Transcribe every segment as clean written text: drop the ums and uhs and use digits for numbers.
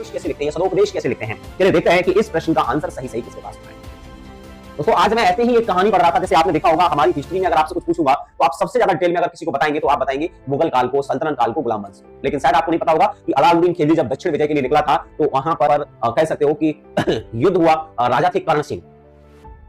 उपदेश कैसे लिखते हैं, सदोपदेश कैसे लिखते हैं। चलिए देखते हैं कि इस प्रश्न का आंसर सही सही किसके पास है। दोस्तों आज मैं ऐसे ही एक कहानी पढ़ रहा था, जैसे आपने देखा होगा हमारी हिस्ट्री में अगर आपसे कुछ पूछूंगा तो आप सबसे ज्यादा डिटेल में अगर किसी को बताएंगे तो आप बताएंगे मुगल काल को, सल्तनत काल को, गुलाम वंश। लेकिन शायद आपको नहीं पता होगा कि अलाउद्दीन खिलजी जब दक्षिण विजय के लिए निकला था तो वहां पर कह सकते हो कि युद्ध हुआ। राजा थे कर्ण सिंह,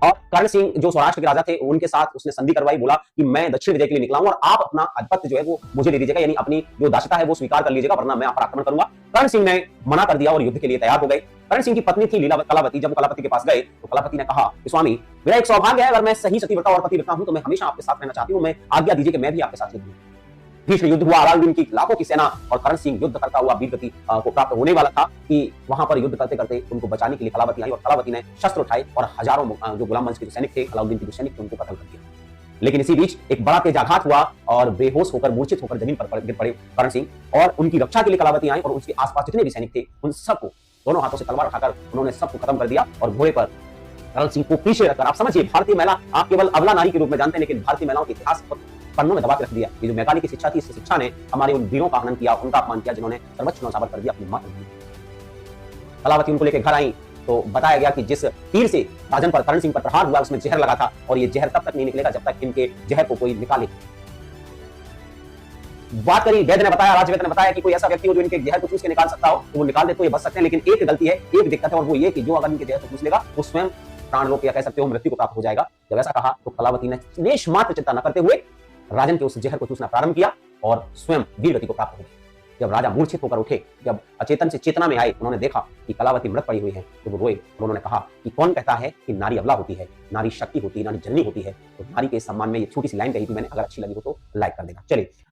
और कर्ण सिंह जो सौराष्ट्र के राजा थे उनके साथ उसने संधि करवाई, बोला कि मैं दक्षिण विजय के लिए निकला हूं और आप अपना आधिपत्य जो है वो मुझे दे दीजिएगा, यानी अपनी जो दासता है वो स्वीकार कर लीजिएगा, वरना मैं आप पर आक्रमण करूंगा। कर्ण सिंह ने मना कर दिया और युद्ध के लिए तैयार हो गए। कर्ण सिंह की पत्नी थी कलावती। जब कलावती के पास गए तो कलावती ने कहा कि स्वामी, मेरा एक सौभाग्य है, अगर मैं सही सतीव्रता और पतिव्रता हूं तो मैं हमेशा आपके साथ रहना चाहती हूं, मैं आज्ञा दीजिए कि मैं भी आपके साथ रहूं। भीषण युद्ध हुआ, अलाउद्दीन की लाखों की सेना और कर्ण सिंह युद्ध करता हुआ वीरगति को प्राप्त होने वाला था कि वहां पर युद्ध करते करते उनको बचाने के लिए कलावती आई और कलावती ने शस्त्र उठाए और हजारों जो गुलाम वंश के जो सैनिक थे, अलाउद्दीन के जो सैनिक थे, उनको कत्ल कर दिया। लेकिन इसी बीच एक बड़ा तेज आघात हुआ और बेहोश होकर, मूर्छित होकर जमीन पर गिर पड़े कर्ण सिंह, और उनकी रक्षा के लिए कलावती आई और उसके आसपास जितने भी सैनिक थे उन सबको दोनों हाथों से तलवार उठाकर उन्होंने सबको खत्म कर दिया और घोड़े पर कर्ण सिंह को पीछे रखकर, आप समझिए भारतीय महिला आप केवल अबला नारी के रूप में जानते हैं, लेकिन भारतीय महिलाओं के इतिहास को पन्नों में दबा के रख दिया। ये जो मैकाले की शिक्षा थी, इस शिक्षा ने हमारे उन वीरों का हनन किया, उनका अपमान किया जिन्होंने सर्वोच्च नौसावर कर दिया अपनी मातृभूमि। कलावती उनको लेकर घर आई तो बताया गया कि जिस तीर से राजन पर, कर्ण सिंह पर प्रहार हुआ उसमें जहर लगा था और ये जहर तब तक नहीं निकलेगा जब तक इनके जहर को कोई निकाले। बात करी, वैद्य ने बताया, राजवैद्य ने बताया कि कोई ऐसा व्यक्ति हो जो इनके जहर को चूस के निकाल सकता हो तो वो निकाल दे तो ये बच सकते हैं, लेकिन एक गलती है, एक दिक्कत है, और वो ये कि जो अगर इनके जहर को चूस लेगा वो स्वयं प्राण रोग या कह सकते हो मृत्यु को प्राप्त हो जाएगा। जब ऐसा कहा तो कलावती ने लेश मात्र चिंता न करते हुए राजन के उस जहर को चूसना प्रारंभ किया और स्वयं वीरगति को प्राप्त हो गई। जब राजा मूर्छित होकर उठे, जब अचेतन से चेतना में आए, उन्होंने देखा कि कलावती मृत पड़ी हुई है तो वो रोए और उन्होंने कहा कि कौन कहता है कि नारी अबला होती है, नारी शक्ति होती है, नारी जननी होती है। तो नारी के सम्मान में ये छोटी सी लाइन कही थी मैंने, अगर अच्छी लगी हो तो लाइक कर देना। चलिए